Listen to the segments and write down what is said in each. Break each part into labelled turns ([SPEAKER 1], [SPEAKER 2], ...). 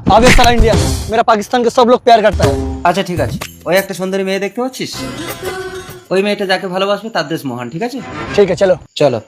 [SPEAKER 1] आगे साला इंडिया, मेरा पाकिस्तान के सब लोग प्यार करता है।
[SPEAKER 2] আচ্ছা ঠিক আছে, ওই একটা সুন্দরী মেয়ে দেখতে পাচ্ছিস, ওই মেয়েটা যাকে ভালোবাসবে তার দেশ মহান, ঠিক আছে?
[SPEAKER 1] ठीक है चलो।
[SPEAKER 2] চলো।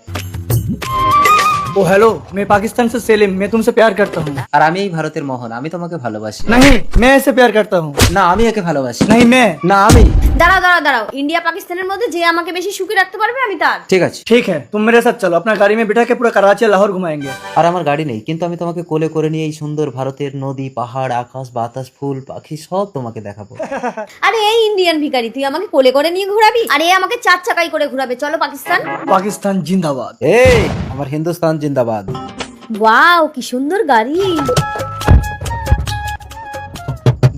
[SPEAKER 1] ओ हेलो, मैं पाकिस्तान से सेलिम, मैं तुमसे प्यार करता हूँ।
[SPEAKER 2] আর আমি এই ভারতের মোহন, আমি তোমাকে ভালোবাসি।
[SPEAKER 1] नहीं, मैं ऐसे प्यार करता हूँ।
[SPEAKER 2] না আমি একে ভালোবাসি।
[SPEAKER 1] नहीं मैं।
[SPEAKER 2] না আমি।
[SPEAKER 3] দাঁড়াও দাঁড়াও দাঁড়াও, ইন্ডিয়া পাকিস্তানের মধ্যে যে আমাকে বেশি সুখী রাখতে পারবে আমি তার।
[SPEAKER 2] ঠিক আছে।
[SPEAKER 1] ठीक है, तुम मेरे साथ चलो, अपना गाड़ी में बिठा के पूरा कराची और लाहौर घुमाएंगे।
[SPEAKER 2] আর আমার গাড়ি নেই, কিন্তু আমি তোমাকে কোলে করে নিয়ে এই সুন্দর ভারতের নদী, পাহাড়, আকাশ, বাতাস, ফুল, পাখি সব তোমাকে দেখাবো।
[SPEAKER 3] আরে এই ইন্ডিয়ান ভিখারি, তুই আমাকে কোলে করে নিয়ে ঘোরাবি? আরে এ আমাকে চার চাকাই করে ঘোরাবে। চলো পাকিস্তান।
[SPEAKER 1] पाकिस्तान जिंदाबाद।
[SPEAKER 2] এই আমার হিন্দুস্তান জিন্দাবাদ।
[SPEAKER 3] ওয়াও কি সুন্দর গাড়ি।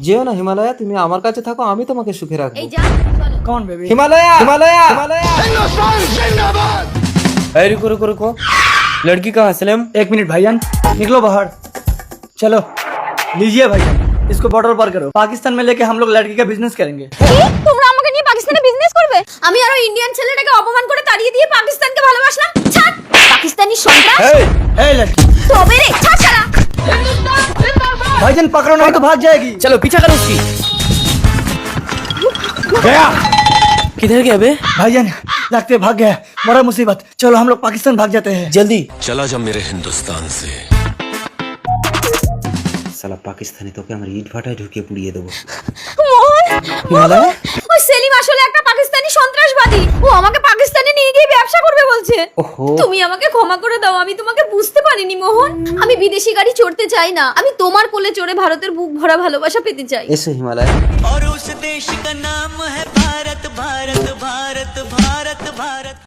[SPEAKER 2] যেও না হিমালয়া, তুমি আমার কাছে থাকো, আমি তোমাকে সুখে রাখবো।
[SPEAKER 3] এই যা চলো।
[SPEAKER 1] कौन बेबी?
[SPEAKER 2] हिमालया हिमालया हिमालया रुको रुको रुको, लड़की कहाँ सलेम?
[SPEAKER 1] 1 मिनट भाईजान, निकलो बाहर। चलो लीजिए भाईजान, इसको बॉर्डर पार करो। पाकिस्तान में लेके हम लोग लड़की का बिजनेस करेंगे।
[SPEAKER 3] কি? তোমরা আমাকে নিয়ে পাকিস্তানে বিজনেস করবে? আমি আরো ইন্ডিয়ান ছেলেটাকে অপমান করে তাড়িয়ে দিয়ে পাকিস্তানকে ভালোবাসলাম। ছাড় পাকিস্তানি সন্ত্রাস।
[SPEAKER 1] ए लड़की,
[SPEAKER 3] তবে রে ছাড় ছাড়া।
[SPEAKER 1] भाईजान पकड़ो नहीं तो भाग जाएगी।
[SPEAKER 4] चलो पीछा करो उसकी।
[SPEAKER 1] गया।
[SPEAKER 4] किधर गया बे?
[SPEAKER 1] भाईजान लगते भाग गया, बड़ा मुसीबत। चलो हम लोग पाकिस्तान भाग जाते हैं।
[SPEAKER 4] जल्दी।
[SPEAKER 5] चला जा मेरे हिंदुस्तान से।
[SPEAKER 2] সালা পাকিস্তানি তোকে আমার ইট ভাটায় ঢুকিয়ে পুড়িয়ে দেবো।
[SPEAKER 3] মোহন ওই সেলিম আসলে একটা পাকিস্তানি সন্ত্রাসবাদী। ও আমাকে পাকিস্তানে নিয়ে গিয়ে ব্যবসা করবে বলছে।
[SPEAKER 2] ওহো।
[SPEAKER 3] তুমি আমাকে ক্ষমা করে দাও, আমি তোমাকে বুঝতে পারিনি মোহন। আমি বিদেশি গাড়ি চড়তে চাই না, আমি তোমার কোলে চড়ে ভারতের বুক ভরা ভালোবাসা পেতে চাই।
[SPEAKER 2] এসো হিমালয়।
[SPEAKER 6] और उस देश का नाम है भारत भारत भारत भारत भारत।